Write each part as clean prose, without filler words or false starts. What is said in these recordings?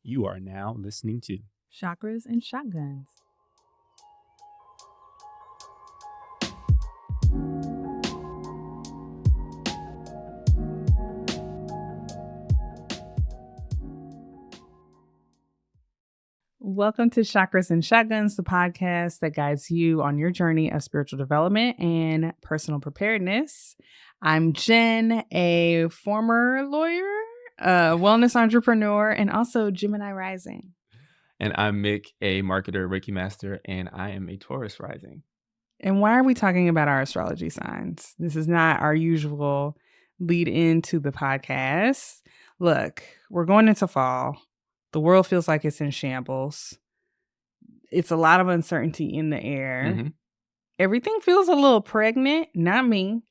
You are now listening to Chakras and Shotguns. Welcome to Chakras and Shotguns, the podcast that guides you on your journey of spiritual development and personal preparedness. I'm Jen, a former lawyer, wellness entrepreneur, and also Gemini rising. And I'm Mick, a marketer, Reiki master, and I am a Taurus rising. And why are we talking about our astrology signs? This is not our usual lead into the podcast. Look, we're going into fall. The world feels like it's in shambles. It's a lot of uncertainty in the air. Mm-hmm. Everything feels a little pregnant, not me,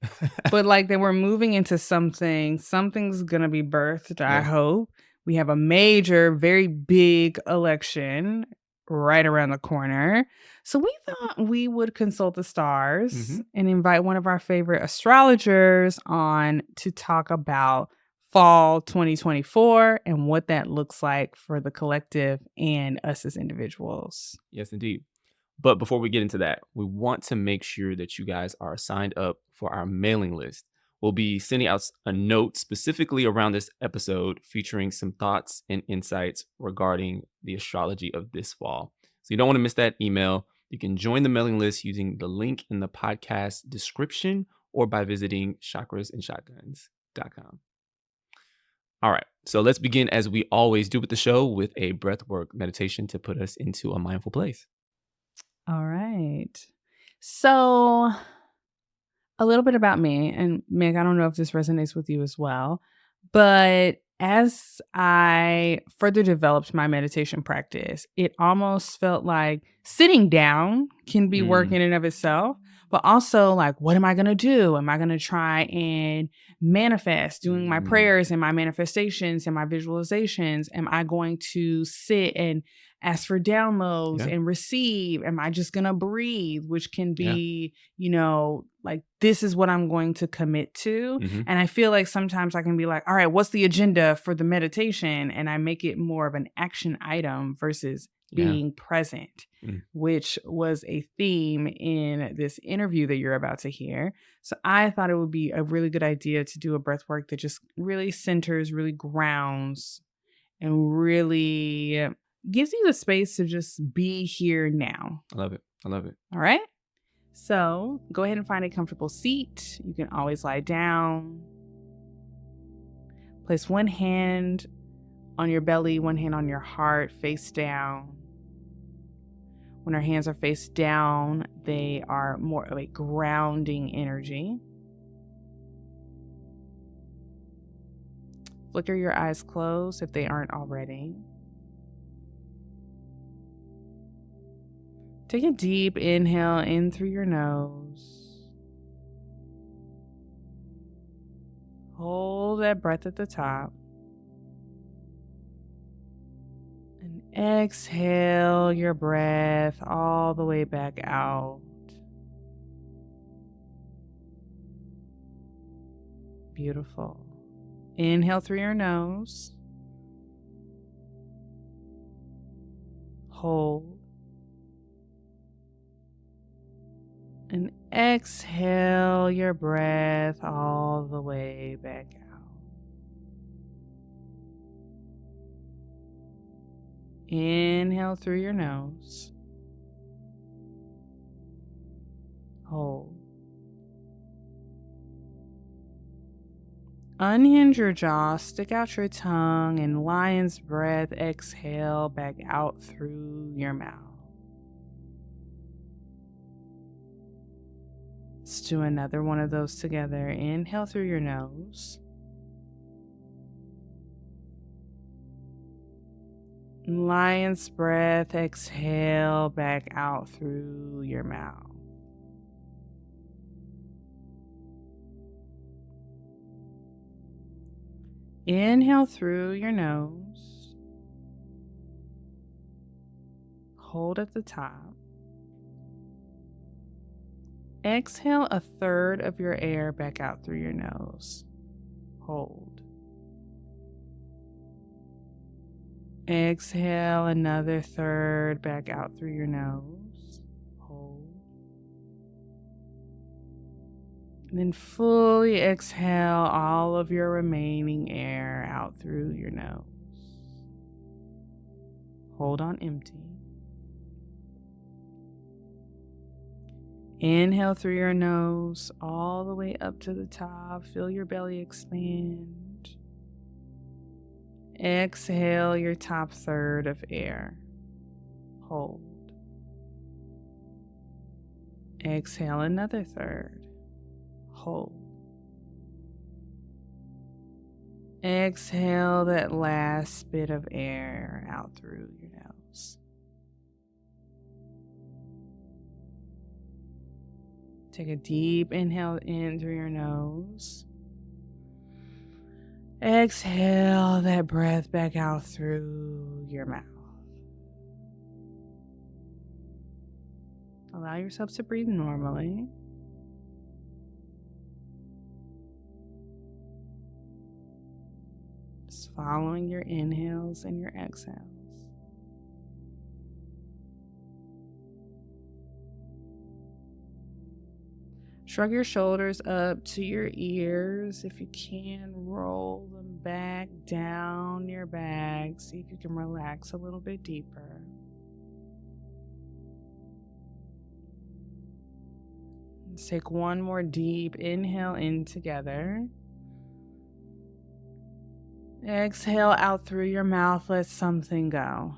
but like that we're moving into something. Something's going to be birthed, I hope. We have a major, very big election right around the corner. So we thought we would consult the stars and invite one of our favorite astrologers on to talk about fall 2024 and what that looks like for the collective and us as individuals. Yes, indeed. But before we get into that, we want to make sure that you guys are signed up for our mailing list. We'll be sending out a note specifically around this episode featuring some thoughts and insights regarding the astrology of this fall. So you don't want to miss that email. You can join the mailing list using the link in the podcast description or by visiting chakrasandshotguns.com. All right, so let's begin as we always do with the show with a breathwork meditation to put us into a mindful place. All right. So a little bit about me, and Meg, I don't know if this resonates with you as well, but as I further developed my meditation practice, it almost felt like sitting down can be work in and of itself, but also like, what am I going to do? Am I going to try and manifest doing my prayers and my manifestations and my visualizations? Am I going to sit and ask for downloads and receive? Am I just going to breathe, which can be, you know, like, this is what I'm going to commit to. And I feel like sometimes I can be like, all right, what's the agenda for the meditation? And I make it more of an action item versus being present, which was a theme in this interview that you're about to hear. So I thought it would be a really good idea to do a breath work that just really centers, really grounds, and really gives you the space to just be here now. I love it. I love it. All right. So go ahead and find a comfortable seat. You can always lie down. Place one hand on your belly, one hand on your heart, face down. When our hands are face down, they are more of a grounding energy. Flicker your eyes closed if they aren't already. Take a deep inhale in through your nose. Hold that breath at the top. And exhale your breath all the way back out. Beautiful. Inhale through your nose. Hold. And exhale your breath all the way back out. Inhale through your nose. Hold. Unhinge your jaw, stick out your tongue, and lion's breath, exhale back out through your mouth. Let's do another one of those together. Inhale through your nose. Lion's breath, exhale back out through your mouth. Inhale through your nose. Hold at the top. Exhale a third of your air back out through your nose. Hold. Exhale another third back out through your nose. Hold. And then fully exhale all of your remaining air out through your nose. Hold on empty. Inhale through your nose all the way up to the top. Feel your belly expand. Exhale your top third of air. Hold. Exhale another third. Hold. Exhale that last bit of air out through your nose. Take a deep inhale in through your nose. Exhale that breath back out through your mouth. Allow yourself to breathe normally. Just following your inhales and your exhales. Shrug your shoulders up to your ears. If you can, roll them back down your back. See if you can relax a little bit deeper. Let's take one more deep inhale in together. Exhale out through your mouth. Let something go.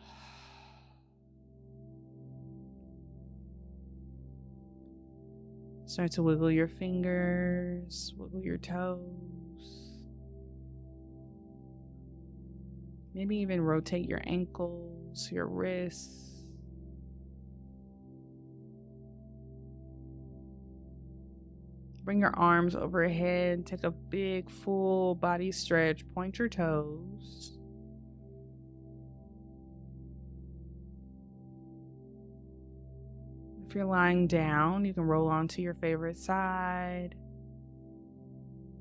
Start to wiggle your fingers, wiggle your toes. Maybe even rotate your ankles, your wrists. Bring your arms overhead. Take a big full body stretch. Point your toes. If you're lying down, you can roll onto your favorite side.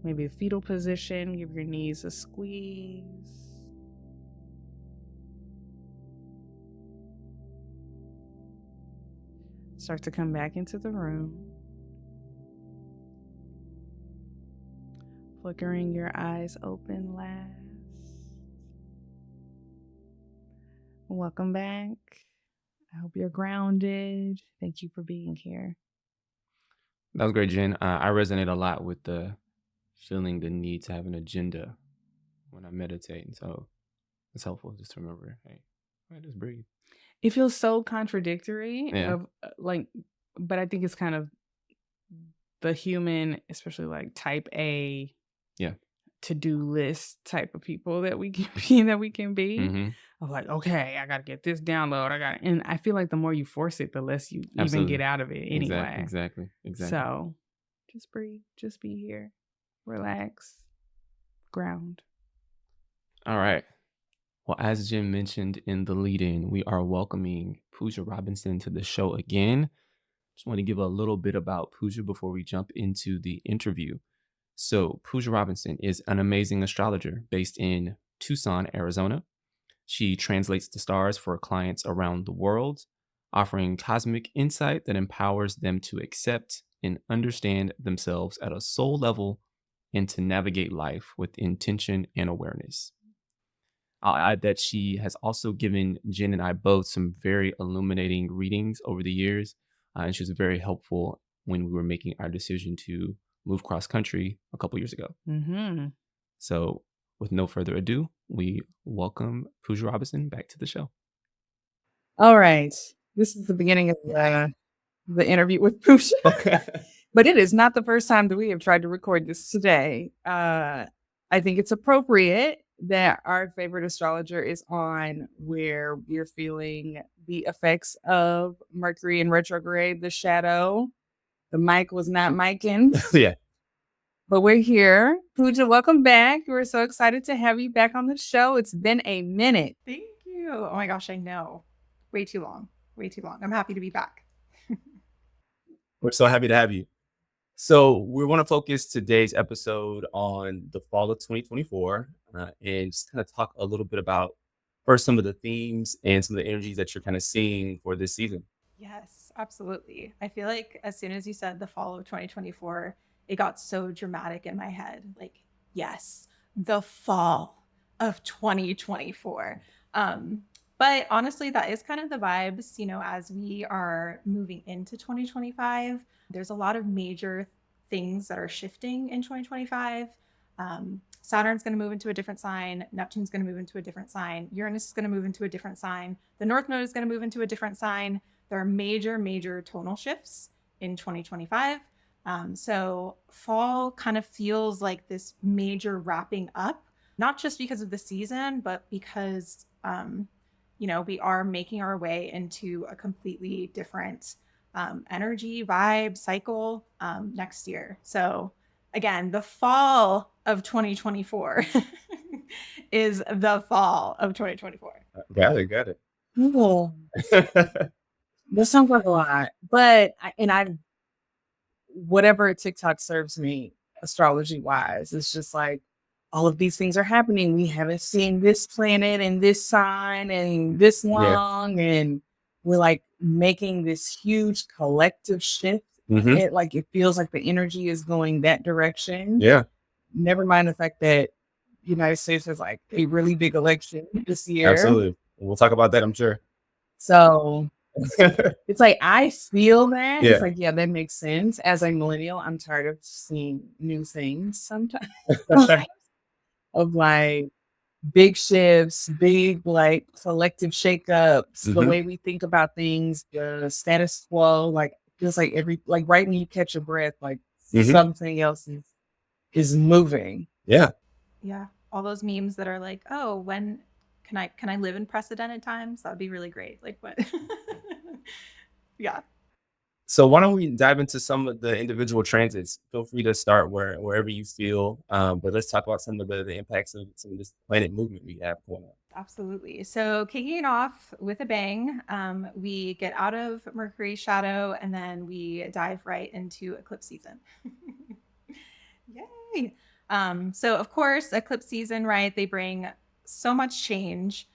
Maybe a fetal position. Give your knees a squeeze. Start to come back into the room. Flickering your eyes open last. Welcome back. I hope you're grounded. Thank you for being here. That was great, Jen. I resonate a lot with the feeling the need to have an agenda when I meditate. And so it's helpful just to remember, hey, just breathe. It feels so contradictory Yeah. but I think it's kind of the human, especially like type A, Yeah. to-do list type of people that we can be. Mm-hmm. Of like, okay, I gotta get this download. And I feel like the more you force it, the less you even get out of it anyway. Exactly. So just breathe, just be here, relax, ground. All right. Well, as Jim mentioned in the lead-in, we are welcoming Puja Robinson to the show again. Just want to give a little bit about Puja before we jump into the interview. So Puja Robinson is an amazing astrologer based in Tucson, Arizona. She translates the stars for clients around the world, offering cosmic insight that empowers them to accept and understand themselves at a soul level and to navigate life with intention and awareness. I'll add that she has also given Jen and I both some very illuminating readings over the years, and she was very helpful when we were making our decision to move cross country a couple years ago. Mm-hmm. So, with no further ado, we welcome Puja Robinson back to the show. All right. This is the beginning of the interview with Puja. But it is not the first time that we have tried to record this today. I think it's appropriate that our favorite astrologer is on where we're feeling the effects of Mercury in retrograde, the shadow. The mic was not micing. Yeah. But we're here. Puja, welcome back. We're so excited to have you back on the show. It's been a minute. Thank you. Oh my gosh, I know. Way too long. I'm happy to be back. We're so happy to have you. So we want to focus today's episode on the fall of 2024 and just kind of talk a little bit about first some of the themes and some of the energies that you're kind of seeing for this season? Yes, absolutely. I feel like as soon as you said the fall of 2024, it got so dramatic in my head. Like, yes, the fall of 2024. Um, but honestly, that is kind of the vibes, as we are moving into 2025. There's a lot of major things that are shifting in 2025. Saturn's going to move into a different sign. Neptune's going to move into a different sign. Uranus is going to move into a different sign. The North Node is going to move into a different sign. There are major tonal shifts in 2025. So fall kind of feels like this major wrapping up, not just because of the season, but because, we are making our way into a completely different energy, vibe, cycle next year. So again, the fall of 2024 is the fall of 2024. Got it. Cool. That sounds like a lot, but whatever TikTok serves me astrology wise, it's just like all of these things are happening. We haven't seen this planet and this sign and this long, and we're like making this huge collective shift. It feels like the energy is going that direction. Yeah. Never mind the fact that the United States has like a really big election this year. Absolutely. We'll talk about that, I'm sure. So it's like I feel that. Yeah. It's like, yeah, that makes sense. As a millennial, I'm tired of seeing new things sometimes. Of like big shifts, big like collective shakeups, the way we think about things, the status quo, like feels like right when you catch your breath, like something else is moving. Yeah. Yeah. All those memes that are like, oh, when can I live in precedented times? That would be really great. Like what? Yeah. So why don't we dive into some of the individual transits? Feel free to start wherever you feel. But let's talk about some of the impacts of some of this planet movement we have going on. Absolutely. So kicking it off with a bang, we get out of Mercury's shadow and then we dive right into eclipse season. Yay. So of course, eclipse season, right? They bring so much change,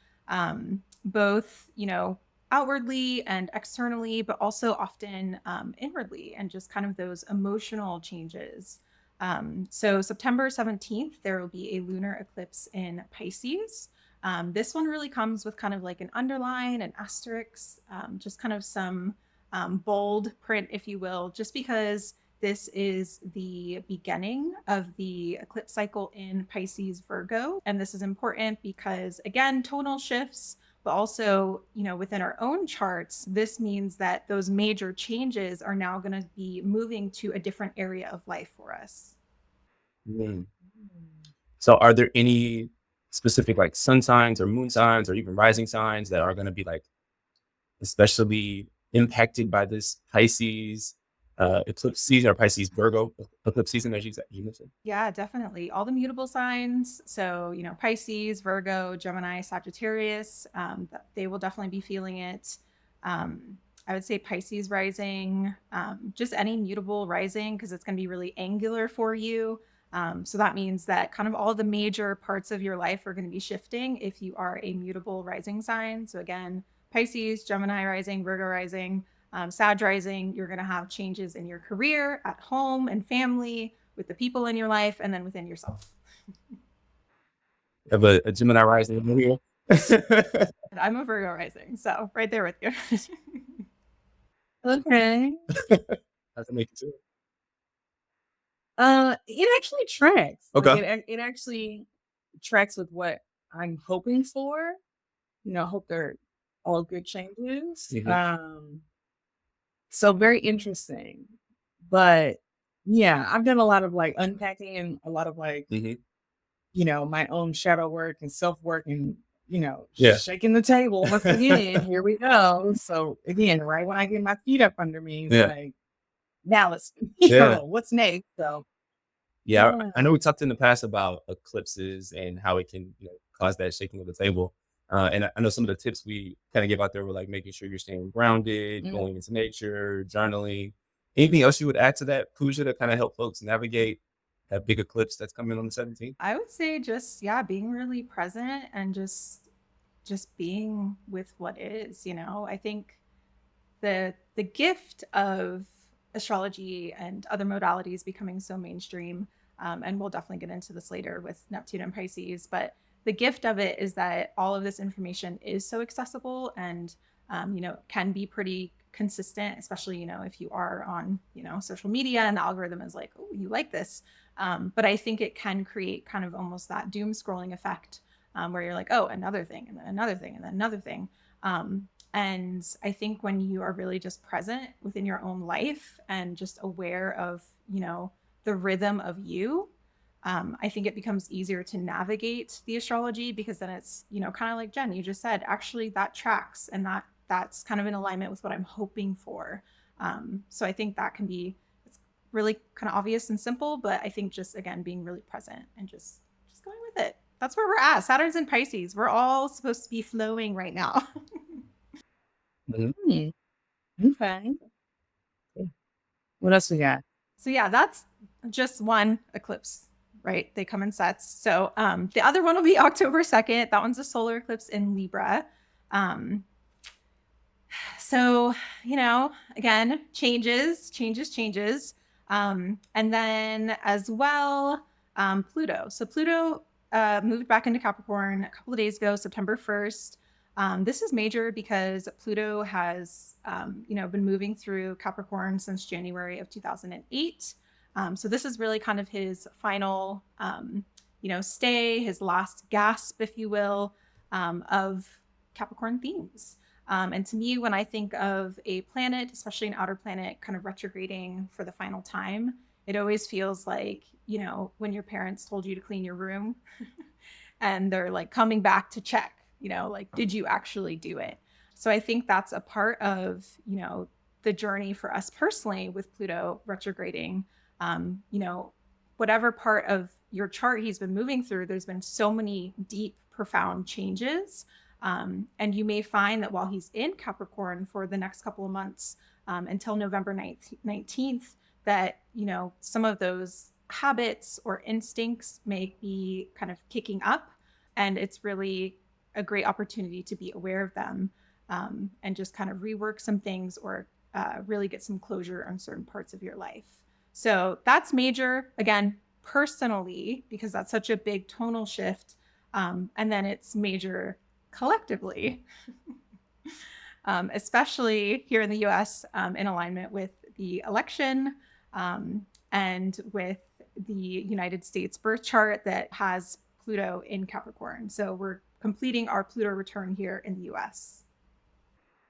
both, outwardly and externally, but also often inwardly and just kind of those emotional changes. So September 17th, there will be a lunar eclipse in Pisces. This one really comes with kind of like an underline, an asterisk, just kind of some bold print, if you will, just because this is the beginning of the eclipse cycle in Pisces Virgo. And this is important because, again, tonal shifts, but also, within our own charts, this means that those major changes are now going to be moving to a different area of life for us. So are there any specific like sun signs or moon signs or even rising signs that are going to be like especially impacted by this Pisces eclipse season or Pisces Virgo eclipse season, as you mentioned? Yeah, definitely. All the mutable signs. So, Pisces, Virgo, Gemini, Sagittarius, they will definitely be feeling it. I would say Pisces rising, just any mutable rising, because it's going to be really angular for you. So that means that kind of all the major parts of your life are going to be shifting if you are a mutable rising sign. So again, Pisces, Gemini rising, Virgo rising, Sag rising, you're going to have changes in your career, at home and family, with the people in your life, and then within yourself. Have a Gemini rising over here. I'm a Virgo rising, so right there with you. Okay. How's it make you feel? It actually tracks. Okay. Like it actually tracks with what I'm hoping for. I hope they're all good changes. So very interesting. But yeah, I've done a lot of like unpacking and a lot of like, my own shadow work and self work and, shaking the table once again. Here we go. So again, right when I get my feet up under me, it's like, now let's, what's next? So I know we talked in the past about eclipses and how it can cause that shaking of the table. And I know some of the tips we kind of give out there were like making sure you're staying grounded, going into nature, journaling. Anything else you would add to that, Puja, to kind of help folks navigate that big eclipse that's coming on the 17th? I would say just, being really present and just just being with what is, you know. I think the gift of astrology and other modalities becoming so mainstream, and we'll definitely get into this later with Neptune and Pisces, but the gift of it is that all of this information is so accessible and you know, can be pretty consistent, especially, you know, if you are on, you know, social media and the algorithm is like, oh, you like this. But I think it can create kind of almost that doom scrolling effect, where you're like, oh, another thing, and then another thing, and then another thing. And I think when you are really just present within your own life and just aware of, you know, the rhythm of you, I think it becomes easier to navigate the astrology, because then it's, you know, kind of like Jen, you just said, actually that tracks, and that's kind of in alignment with what I'm hoping for. So I think that can be, it's really kind of obvious and simple, but I think just, again, being really present and just going with it. That's where we're at. Saturn's in Pisces. We're all supposed to be flowing right now. Mm, okay. What else we got? So yeah, that's just one eclipse, right? They come in sets. So the other one will be October 2nd. That one's a solar eclipse in Libra. So, you know, again, changes. And then as well, Pluto. So Pluto moved back into Capricorn a couple of days ago, September 1st. This is major because Pluto has, you know, been moving through Capricorn since January of 2008. So this is really kind of his final, you know, stay, his last gasp, if you will, of Capricorn themes. And to me, when I think of a planet, especially an outer planet, kind of retrograding for the final time, it always feels like, you know, when your parents told you to clean your room and they're like coming back to check, you know, like, did you actually do it? So I think that's a part of, you know, the journey for us personally with Pluto retrograding. You know, whatever part of your chart he's been moving through, there's been so many deep, profound changes. And you may find that while he's in Capricorn for the next couple of months, until November 19th, that, you know, some of those habits or instincts may be kind of kicking up. And it's really a great opportunity to be aware of them, and just kind of rework some things, or really get some closure on certain parts of your life. So that's major, again, personally, because that's such a big tonal shift. And then it's major collectively, especially here in the US, in alignment with the election, and with the United States birth chart that has Pluto in Capricorn. So we're completing our Pluto return here in the US.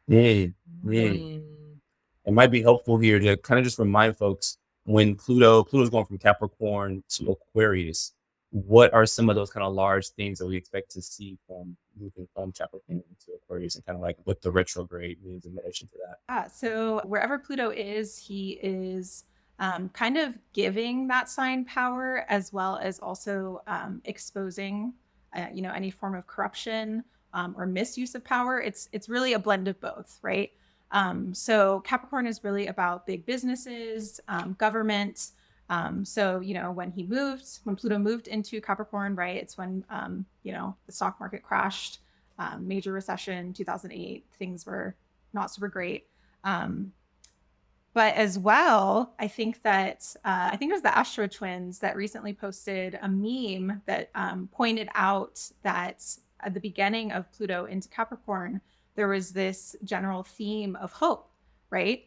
Yeah, yeah. It might be helpful here to kind of just remind folks, when Pluto's going from Capricorn to Aquarius, what are some of those kind of large things that we expect to see from moving from Capricorn to Aquarius, and kind of like what the retrograde means in relation to that? So wherever Pluto is, he is kind of giving that sign power, as well as also exposing, you know, any form of corruption, or misuse of power. It's really a blend of both, right? So Capricorn is really about big businesses, government. So, you know, when Pluto moved into Capricorn, right, it's when, you know, the stock market crashed, major recession, 2008, things were not super great. But as well, I think that, I think it was the Astro Twins that recently posted a meme that pointed out that at the beginning of Pluto into Capricorn, there was this general theme of hope, right?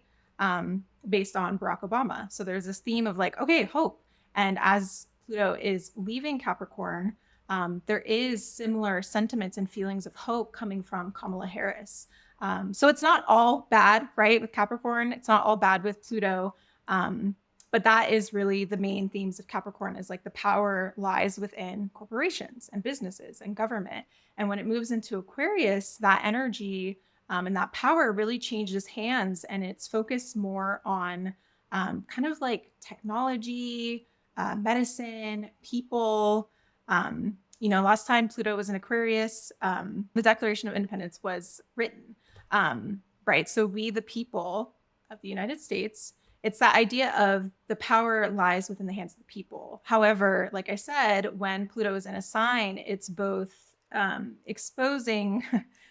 Based on Barack Obama. So there's this theme of like, okay, hope. And as Pluto is leaving Capricorn, there is similar sentiments and feelings of hope coming from Kamala Harris. So it's not all bad, right? With Capricorn, it's not all bad with Pluto. But that is really the main themes of Capricorn, is like the power lies within corporations and businesses and government. And when it moves into Aquarius, that energy, and that power really changes hands, and it's focused more on kind of like technology, medicine, people. You know, last time Pluto was in Aquarius, the Declaration of Independence was written, right? So we, the people of the United States, it's that idea of the power lies within the hands of the people. However, like I said, when Pluto is in a sign, it's both exposing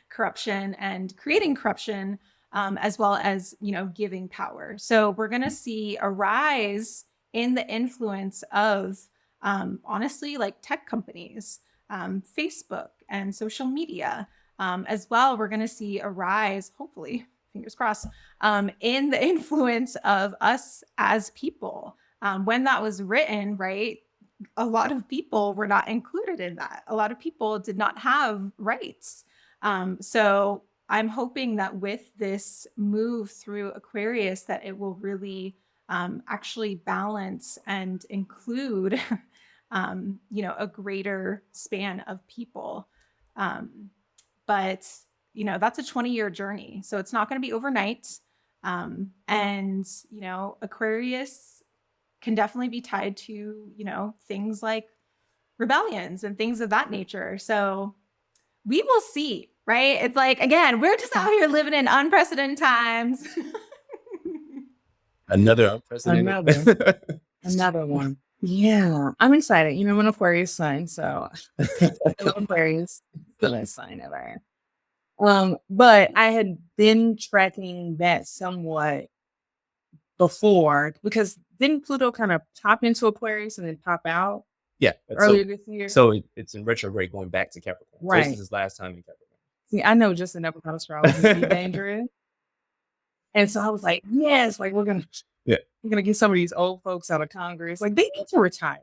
corruption and creating corruption, as well as, giving power. So we're going to see a rise in the influence of, honestly, like tech companies, Facebook and social media. As well, we're going to see a rise, hopefully, fingers crossed, in the influence of us as people. When that was written, right, a lot of people were not included in that. A lot of people did not have rights. So I'm hoping that with this move through Aquarius, that it will really actually balance and include, a greater span of people. But that's a 20-year journey, so it's not going to be overnight. And Aquarius can definitely be tied to things like rebellions and things of that nature. So we will see, right? It's like, again, we're just out here living in unprecedented times. Another unprecedented. Another one. Yeah, I'm excited. I'm an Aquarius sign, so I love Aquarius. The best sign ever. But I had been tracking that somewhat before, because didn't Pluto kind of pop into Aquarius and then pop out Yeah. earlier this year? So it's in retrograde going back to Capricorn. Right. So this is his last time in Capricorn. See, I know just enough about astrology to be dangerous. And so I was like, yes, like we're gonna get some of these old folks out of Congress. Like they need to retire.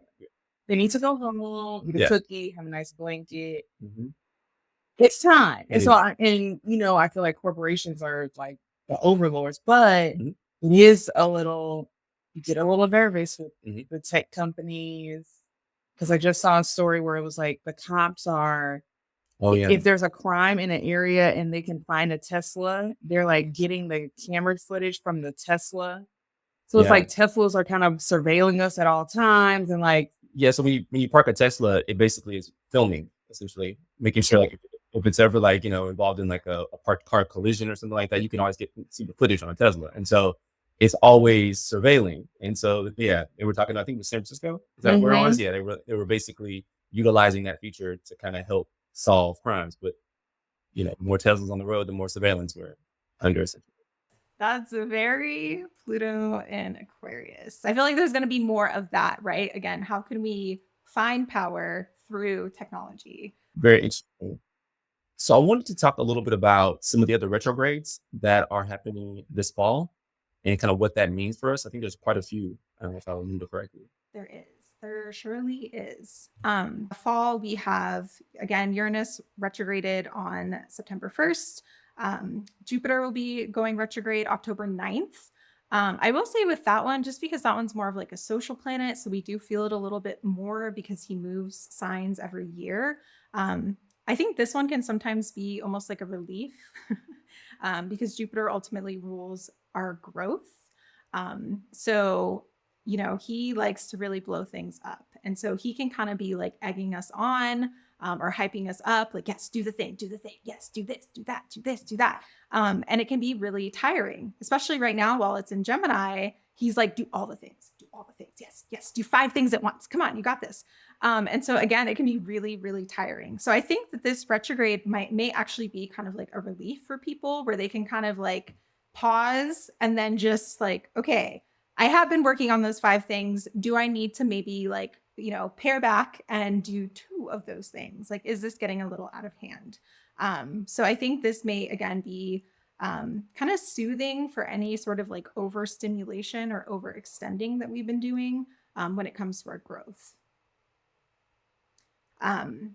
They need to go home, eat a cookie, have a nice blanket. Mm-hmm. It's time. And so I feel like corporations are like the overlords, but it is you get a little nervous with the tech companies. Because I just saw a story where it was like the cops are, if there's a crime in an area and they can find a Tesla, they're like getting the camera footage from the Tesla. So it's like Teslas are kind of surveilling us at all times, and like so when you park a Tesla, it basically is filming, essentially making sure like if it's ever like involved in like a parked car collision or something like that, you can always see the footage on a Tesla, and so it's always surveilling. And so they were talking, I think it was San Francisco. Is that where it was? Yeah, they were basically utilizing that feature to kind of help solve crimes. But the more Teslas on the road, the more surveillance we're under. That's a very Pluto and Aquarius. I feel like there's going to be more of that, right? Again, how can we find power through technology? Very interesting. So I wanted to talk a little bit about some of the other retrogrades that are happening this fall and kind of what that means for us. I think there's quite a few, I don't know if I remember correctly. There surely is. Fall, we have, again, Uranus retrograded on September 1st. Jupiter will be going retrograde October 9th. I will say with that one, just because that one's more of like a social planet, so we do feel it a little bit more because he moves signs every year. I think this one can sometimes be almost like a relief because Jupiter ultimately rules our growth. So he likes to really blow things up. And so he can kind of be like egging us on or hyping us up, like, yes, do the thing. Yes, do this, do that, do this, do that. And it can be really tiring, especially right now while it's in Gemini. He's like, do all the things. Yes, do 5 things at once. Come on, you got this. And so again, it can be really, really tiring. So I think that this retrograde may actually be kind of like a relief for people where they can kind of like pause and then just like, okay, I have been working on those 5 things. Do I need to maybe like, pare back and do 2 of those things? Like, is this getting a little out of hand? So I think this may, again, be kind of soothing for any sort of like overstimulation or overextending that we've been doing when it comes to our growth. And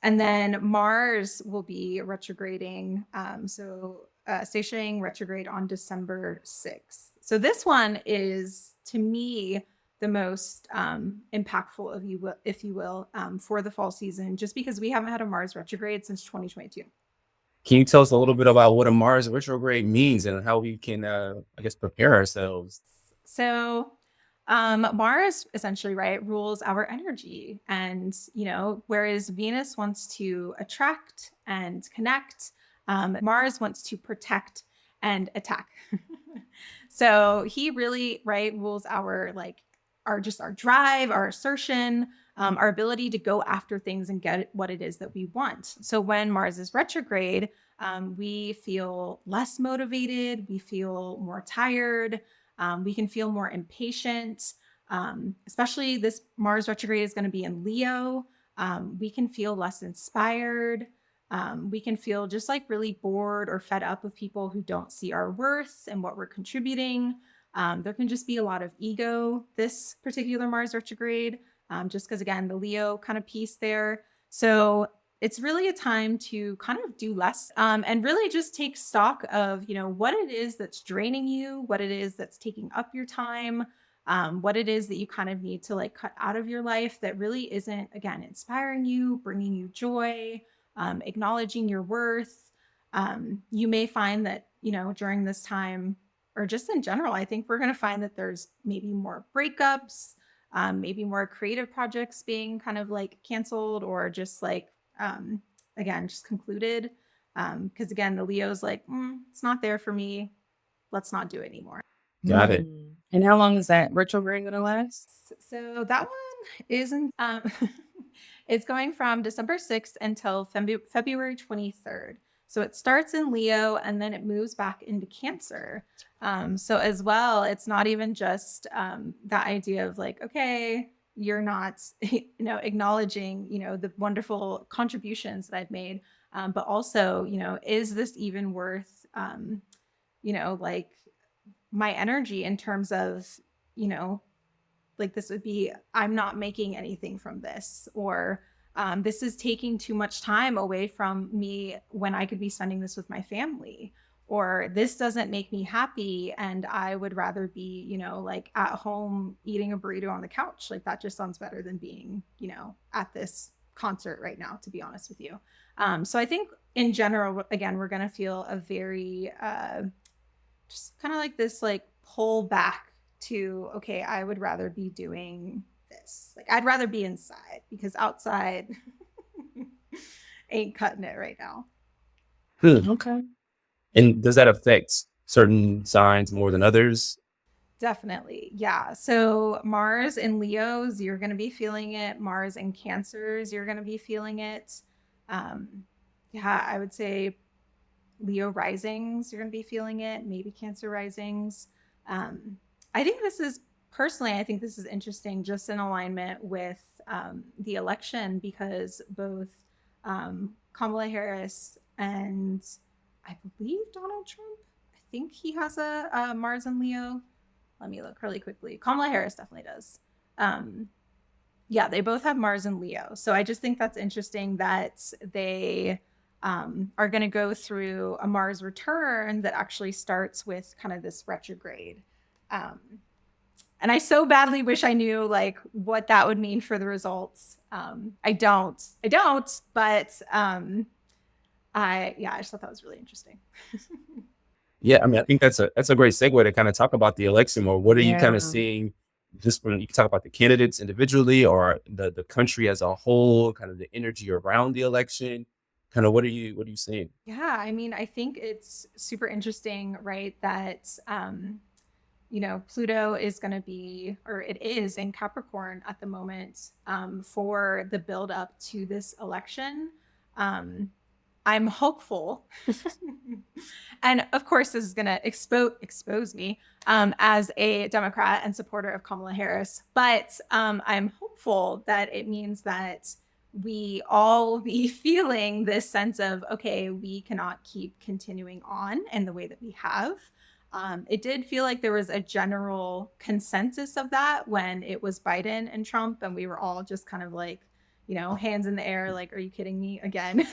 then Mars will be retrograding. Stationing retrograde on December 6th. So this one is, to me, the most impactful, if you will, for the fall season, just because we haven't had a Mars retrograde since 2022. Can you tell us a little bit about what a Mars retrograde means and how we can, prepare ourselves? So Mars essentially, right, rules our energy. And, whereas Venus wants to attract and connect, Mars wants to protect and attack. So he really, right, rules our drive, our assertion, our ability to go after things and get what it is that we want. So when Mars is retrograde, we feel less motivated, we feel more tired, we can feel more impatient. Especially this Mars retrograde is going to be in Leo. We can feel less inspired. We can feel just like really bored or fed up with people who don't see our worth and what we're contributing. There can just be a lot of ego this particular Mars retrograde, just because, again, the Leo kind of piece there. So it's really a time to kind of do less, and really just take stock of, what it is that's draining you, what it is that's taking up your time, what it is that you kind of need to like cut out of your life that really isn't, again, inspiring you, bringing you joy, acknowledging your worth. You may find that, during this time, or just in general, I think we're going to find that there's maybe more breakups, maybe more creative projects being kind of like canceled or just like, again, just concluded. Because again, the Leo's like, it's not there for me. Let's not do it anymore. Got it. And how long is that retrograde going to last? So that one isn't, it's going from December 6th until February 23rd. So it starts in Leo and then it moves back into Cancer. So as well, it's not even just that idea of like, okay, you're not, acknowledging, the wonderful contributions that I've made, but also, is this even worth, like my energy in terms of, like this would be, I'm not making anything from this, or this is taking too much time away from me when I could be spending this with my family, or this doesn't make me happy and I would rather be, like at home eating a burrito on the couch. Like that just sounds better than being, at this concert right now, to be honest with you. So I think in general, again, we're going to feel a very, just kind of like this, like pull back to, okay, I would rather be doing this. Like I'd rather be inside because outside ain't cutting it right now. Okay. And does that affect certain signs more than others? Definitely. Yeah. So Mars in Leos, you're going to be feeling it. Mars in Cancers, you're going to be feeling it. Yeah, I would say Leo risings, you're going to be feeling it. Maybe Cancer risings. I think this is interesting just in alignment with the election, because both Kamala Harris and I believe Donald Trump, I think he has a Mars and Leo. Let me look really quickly. Kamala Harris definitely does. Yeah, they both have Mars and Leo. So I just think that's interesting that they are going to go through a Mars return that actually starts with kind of this retrograde. And I so badly wish I knew like what that would mean for the results. I don't, but I just thought that was really interesting. Yeah, I mean, I think that's a great segue to kind of talk about the election more. What are you kind of seeing, just when you can talk about the candidates individually or the country as a whole, kind of the energy around the election? Kind of what are you seeing? Yeah, I mean, I think it's super interesting, right? That Pluto is going to be, or it is in Capricorn at the moment, for the build up to this election. I'm hopeful. And of course, this is going to expose me as a Democrat and supporter of Kamala Harris. But I'm hopeful that it means that we all be feeling this sense of, okay, we cannot keep continuing on in the way that we have. It did feel like there was a general consensus of that when it was Biden and Trump, and we were all just kind of like, hands in the air, like, are you kidding me again?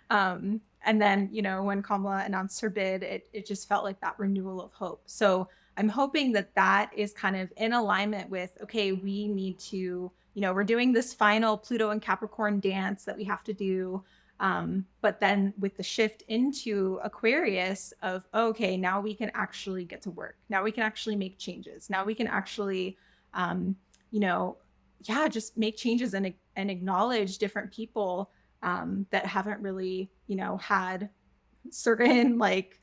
And then, when Kamala announced her bid, it just felt like that renewal of hope. So I'm hoping that that is kind of in alignment with, okay, we need to, we're doing this final Pluto and Capricorn dance that we have to do. But then with the shift into Aquarius of, okay, now we can actually get to work. Now we can actually make changes. Now we can actually, just make changes and acknowledge different people that haven't really, had certain like,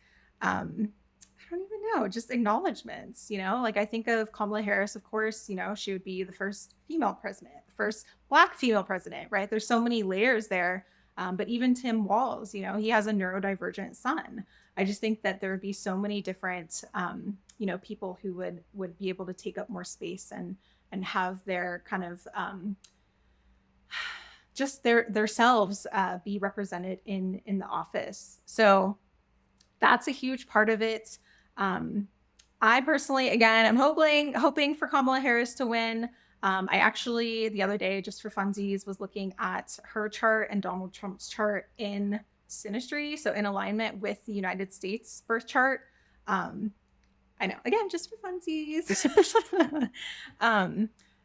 don't even know, just acknowledgments, like I think of Kamala Harris, of course, she would be the first female president, the first Black female president, right? There's so many layers there. But even Tim Walz, he has a neurodivergent son. I just think that there would be so many different, people who would be able to take up more space and have their kind of just their selves be represented in the office. So that's a huge part of it. I personally, again, I'm hoping for Kamala Harris to win. I actually, the other day, just for funsies, was looking at her chart and Donald Trump's chart in synastry, so in alignment with the United States birth chart. I know, again, just for funsies.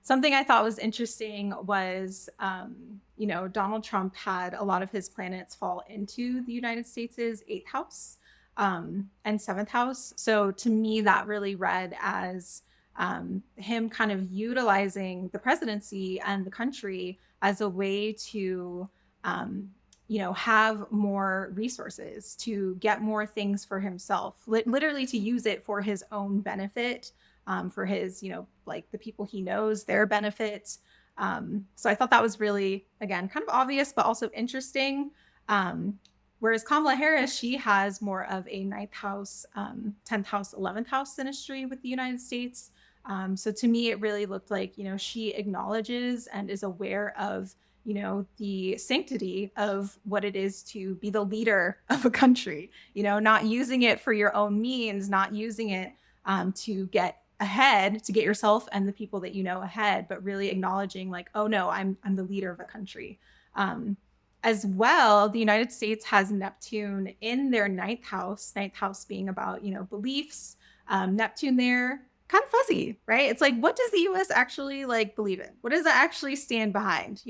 Something I thought was interesting was, Donald Trump had a lot of his planets fall into the United States' 8th house and 7th house. So to me, that really read as him kind of utilizing the presidency and the country as a way to, have more resources, to get more things for himself, literally to use it for his own benefit, for his, like the people he knows, their benefit. So I thought that was really, again, kind of obvious, but also interesting. Whereas Kamala Harris, she has more of a 9th house, 10th house, 11th house synastry with the United States. So to me, it really looked like, she acknowledges and is aware of, the sanctity of what it is to be the leader of a country, not using it for your own means, not using it to get ahead, to get yourself and the people that you know ahead, but really acknowledging like, oh no, I'm the leader of a country. As well, the United States has Neptune in their 9th house being about, beliefs. Neptune there, kind of fuzzy, right? It's like, what does the US actually like believe in? What does it actually stand behind?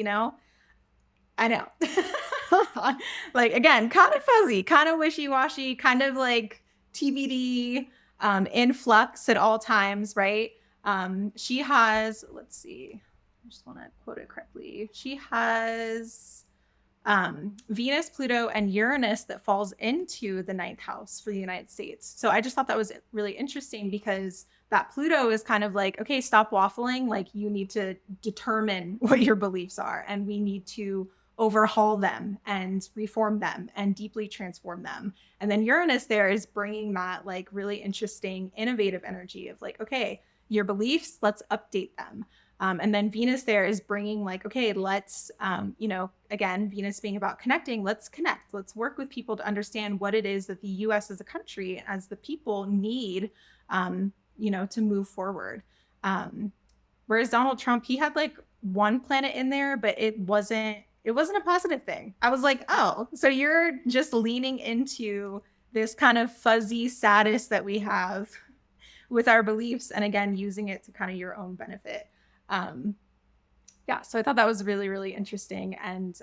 I know. Like, again, kind of fuzzy, kind of wishy-washy, kind of like TBD, in flux at all times, right? She has, let's see, I just want to quote it correctly. She has Venus, Pluto, and Uranus that falls into the 9th house for the United States. So I just thought that was really interesting because that Pluto is kind of like, okay, stop waffling. Like you need to determine what your beliefs are, and we need to overhaul them and reform them and deeply transform them. And then Uranus there is bringing that like really interesting, innovative energy of like, okay, your beliefs, let's update them. And then Venus there is bringing like, okay, let's, again, Venus being about connecting, let's connect. Let's work with people to understand what it is that the US as a country, as the people need, to move forward. Whereas Donald Trump, he had like one planet in there, but it wasn't a positive thing. I was like, oh, so you're just leaning into this kind of fuzzy status that we have with our beliefs, and again, using it to kind of your own benefit. So I thought that was really, really interesting. And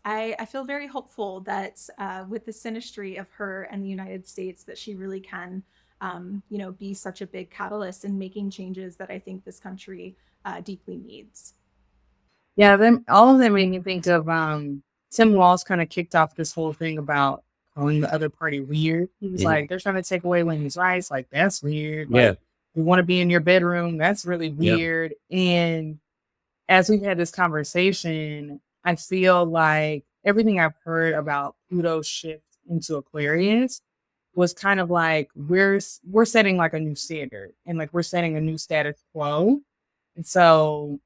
I feel very hopeful that with the synastry of her and the United States, that she really can, be such a big catalyst in making changes that I think this country deeply needs. Yeah, all of them made me think of Tim Walz kind of kicked off this whole thing about calling the other party weird. He was like, they're trying to take away women's rights. Like, that's weird. Like, you want to be in your bedroom. That's really weird. And as we've had this conversation, I feel like everything I've heard about Pluto's shift into Aquarius was kind of like, we're setting like a new standard, and like we're setting a new status quo. And so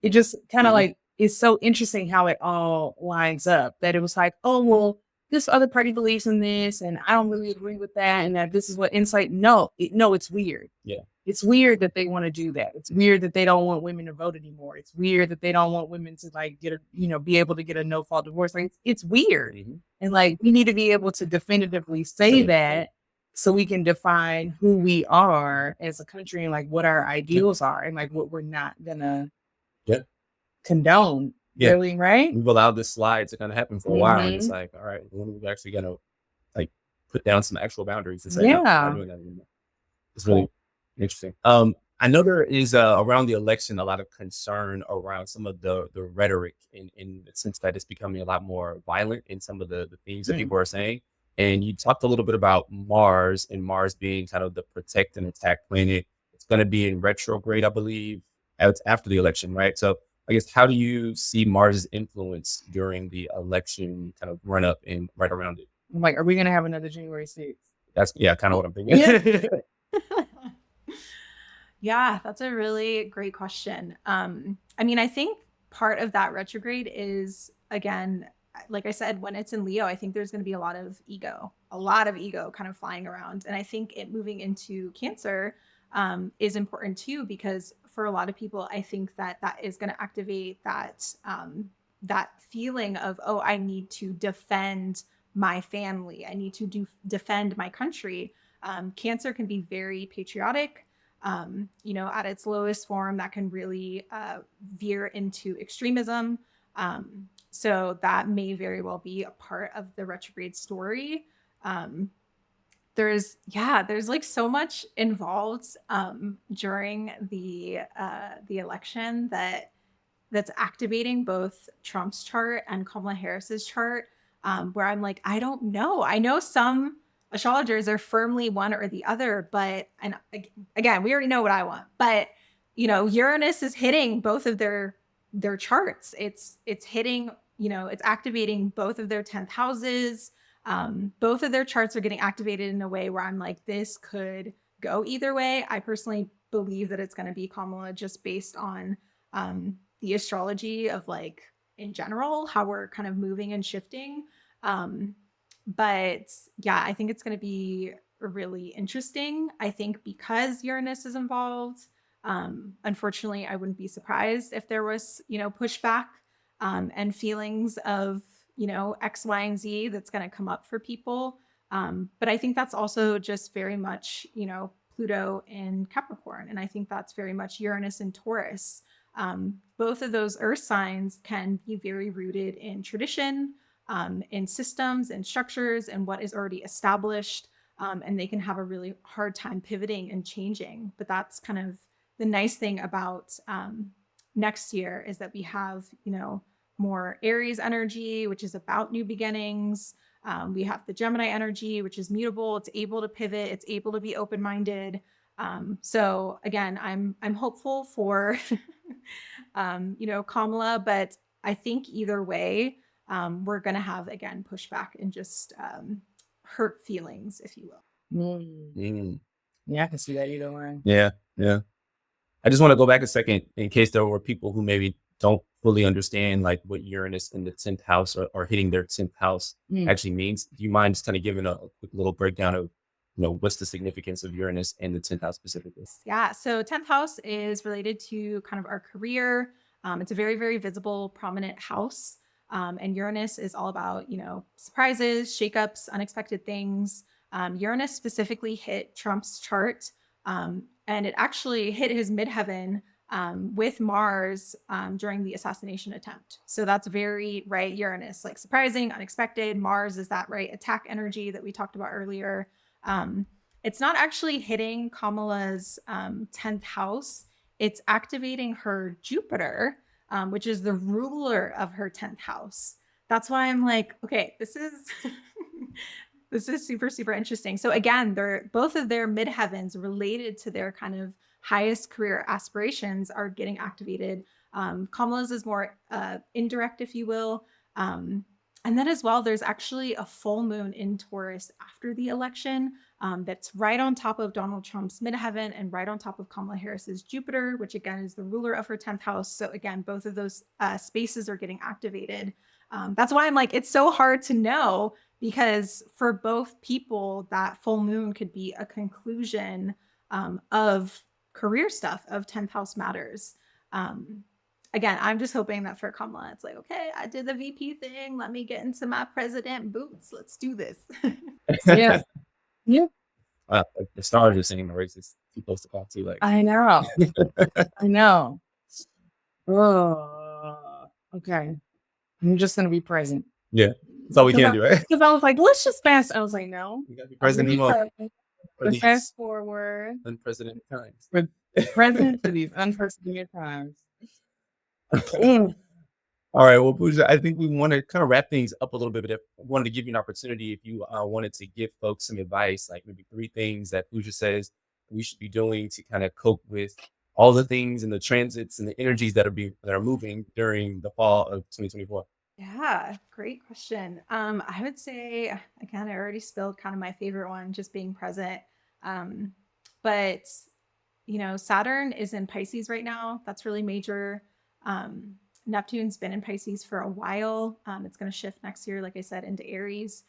it just kind of like, it's so interesting how it all lines up, that it was like, oh, well, this other party believes in this, and I don't really agree with that, and that this is what insight. No, it's weird. Yeah. It's weird that they want to do that. It's weird that they don't want women to vote anymore. It's weird that they don't want women to like get be able to get a no-fault divorce. Like it's weird. And like, we need to be able to definitively say that, so we can define who we are as a country and like what our ideals are, and like what we're not gonna condone. Really, right? We've allowed this slide to kind of happen for a while, and it's like, all right, when are we actually gonna like put down some actual boundaries and say, no, we're not doing that anymore. It's really interesting. I know there is around the election a lot of concern around some of the rhetoric in the sense that it's becoming a lot more violent in some of the things that people are saying. And you talked a little bit about Mars, and Mars being kind of the protect and attack planet. It's going to be in retrograde, I believe, after the election, right? So I guess, how do you see Mars' influence during the election kind of run up and right around it? I'm like, are we going to have another January 6th? That's kind of what I'm thinking. Yeah, that's a really great question. I mean, I think part of that retrograde is, again, like I said, when it's in Leo, I think there's going to be a lot of ego kind of flying around. And I think it moving into Cancer is important too, because for a lot of people, I think that is going to activate that feeling of, oh, I need to defend my family. I need to defend my country. Cancer can be very patriotic. At its lowest form, that can really veer into extremism. So that may very well be a part of the retrograde story. There's like so much involved during the election that's activating both Trump's chart and Kamala Harris's chart, where I'm like, I don't know. I know some astrologers are firmly one or the other, and again, we already know what I want, but Uranus is hitting both of their charts. It's hitting, it's activating both of their 10th houses. Both of their charts are getting activated in a way where I'm like, this could go either way. I personally believe that it's going to be Kamala, just based on the astrology of, like, in general, how we're kind of moving and shifting. But yeah, I think it's going to be really interesting. I think because Uranus is involved, unfortunately, I wouldn't be surprised if there was, pushback and feelings of, X, Y, and Z that's going to come up for people. But I think that's also just very much, Pluto in Capricorn. And I think that's very much Uranus in Taurus. Both of those earth signs can be very rooted in tradition, in systems and structures and what is already established. And they can have a really hard time pivoting and changing. But that's kind of the nice thing about next year, is that we have, more Aries energy, which is about new beginnings. We have the Gemini energy, which is mutable. It's able to pivot. It's able to be open-minded. So again, I'm hopeful for, Kamala, but I think either way, we're going to have, again, pushback and just hurt feelings, if you will. Yeah, I can see that either way. Yeah. I just want to go back a second, in case there were people who maybe don't fully understand, like, what Uranus in the 10th house or hitting their 10th house actually means. Do you mind just kind of giving a quick little breakdown of, what's the significance of Uranus in the 10th house specifically? Yeah. So 10th house is related to kind of our career. It's a very, very visible, prominent house. And Uranus is all about, surprises, shakeups, unexpected things. Uranus specifically hit Trump's chart. And it actually hit his midheaven with Mars during the assassination attempt. So that's very, right, Uranus, like surprising, unexpected. Mars is that, right, attack energy that we talked about earlier. It's not actually hitting Kamala's 10th house. It's activating her Jupiter, which is the ruler of her 10th house. That's why I'm like, okay, this is this is super, super interesting. So again, both of their midheavens related to their kind of highest career aspirations are getting activated. Kamala's is more indirect, if you will. And then as well, there's actually a full moon in Taurus after the election that's right on top of Donald Trump's midheaven and right on top of Kamala Harris's Jupiter, which again is the ruler of her 10th house. So again, both of those spaces are getting activated. That's why I'm like, it's so hard to know, because for both people, that full moon could be a conclusion of career stuff, of 10th house matters. Again, I'm just hoping that for Kamala, it's like, okay, I did the VP thing. Let me get into my president boots. Let's do this. Yeah. The stars are saying the race is too close to call too. Like, I know. I know. Oh, okay. I'm just going to be present. Yeah. That's all we can do, right? Because I was like, let's just fast. I was like, no. You got to be present anymore. Let's fast forward. Unprecedented times. We're present for these unprecedented times. All right. Well, Puja, I think we want to kind of wrap things up a little bit, but I wanted to give you an opportunity if you wanted to give folks some advice, like maybe 3 things that Puja says we should be doing to kind of cope with all the things and the transits and the energies that are moving during the fall of 2024. Yeah, great question. I would say, again, I already spilled kind of my favorite one, just being present. Um, but Saturn is in Pisces right now. That's really major. Um, Neptune's been in Pisces for a while. It's going to shift next year, like I said, into Aries.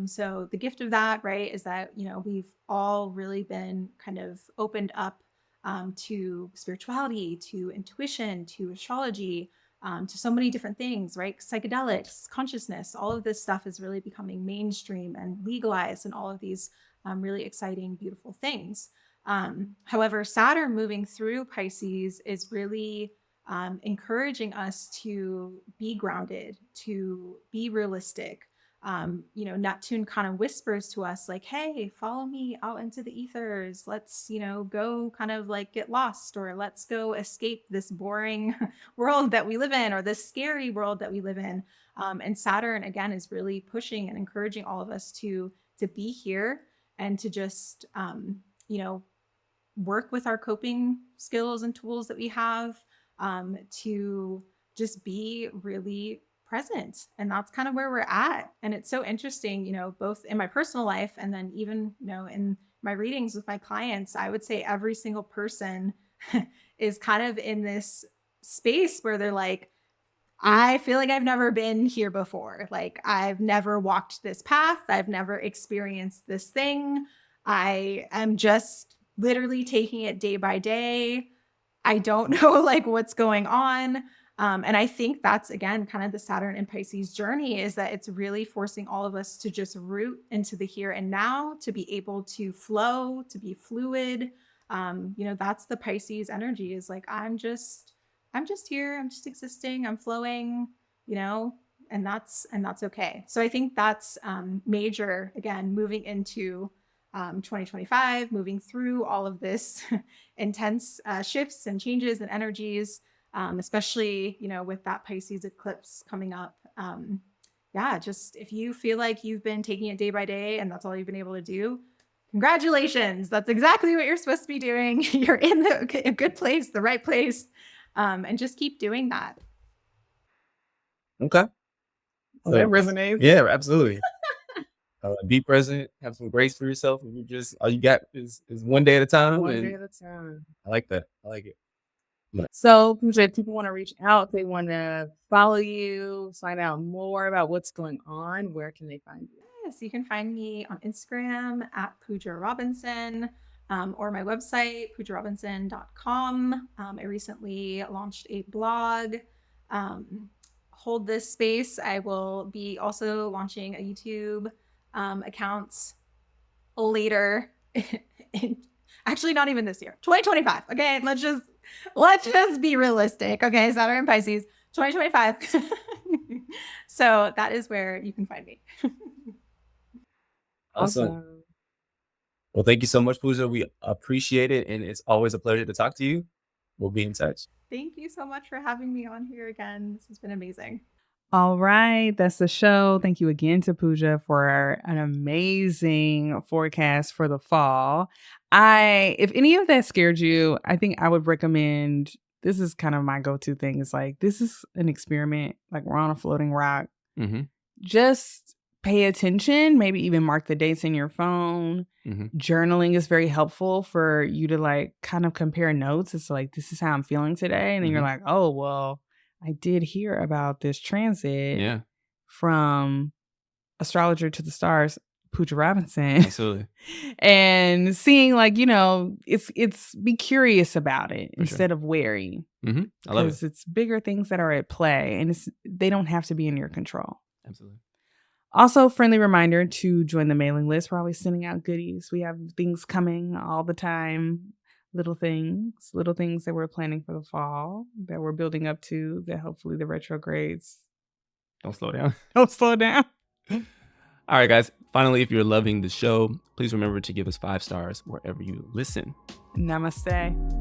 So the gift of that, right, is that, we've all really been kind of opened up to spirituality, to intuition, to astrology, to so many different things, right? Psychedelics, consciousness, all of this stuff is really becoming mainstream and legalized, and all of these really exciting, beautiful things. However, Saturn moving through Pisces is really encouraging us to be grounded, to be realistic. Neptune kind of whispers to us like, hey, follow me out into the ethers. Let's, go kind of like get lost, or let's go escape this boring world that we live in, or this scary world that we live in. And Saturn, again, is really pushing and encouraging all of us to be here and to just, work with our coping skills and tools that we have, to just be really present. And that's kind of where we're at. And it's so interesting, both in my personal life and then even, in my readings with my clients, I would say every single person is kind of in this space where they're like, I feel like I've never been here before. Like, I've never walked this path. I've never experienced this thing. I am just literally taking it day by day. I don't know like what's going on. And I think that's, again, kind of the Saturn and Pisces journey, is that it's really forcing all of us to just root into the here and now, to be able to flow, to be fluid. That's the Pisces energy, is like, I'm just here. I'm just existing. I'm flowing, and that's okay. So I think that's major, again, moving into 2025, moving through all of this intense shifts and changes and energies, especially, with that Pisces eclipse coming up. Just if you feel like you've been taking it day by day and that's all you've been able to do, congratulations. That's exactly what you're supposed to be doing. You're in a good place, the right place. And just keep doing that. Okay. Well, that resonates. Yeah, absolutely. Be present, have some grace for yourself. And all you got is one day at a time. One day at a time. I like that. I like it. So, if people want to reach out, they want to follow you, find out more about what's going on, where can they find you? Yes, you can find me on Instagram at Puja Robinson, or my website, pujarobinson.com. I recently launched a blog. Hold this space. I will be also launching a YouTube account later. Actually, not even this year, 2025. Okay, let's just be realistic. Okay, Saturn and Pisces, 2025. So that is where you can find me. Awesome. Well, thank you so much, Puja. We appreciate it, and it's always a pleasure to talk to you. We'll be in touch. Thank you so much for having me on here again. This has been amazing. All right, that's the show. Thank you again to Puja for an amazing forecast for the fall. If any of that scared you, I think I would recommend, this is kind of my go-to thing. It's like, this is an experiment. Like, we're on a floating rock. Mm-hmm. Just pay attention, maybe even mark the dates in your phone. Mm-hmm. Journaling is very helpful for you to like kind of compare notes. It's like, this is how I'm feeling today. And then you're like, oh, well, I did hear about this transit from astrologer to the stars, Puja Robinson. Absolutely. And seeing like, it's be curious about it instead of wary. Mm-hmm. I love it. Because it's bigger things that are at play, and they don't have to be in your control. Absolutely. Also, friendly reminder to join the mailing list. We're always sending out goodies. We have things coming all the time. Little things that we're planning for the fall, that we're building up to, that hopefully the retrogrades don't slow down. Don't slow down. All right, guys. Finally, if you're loving the show, please remember to give us 5 stars wherever you listen. Namaste.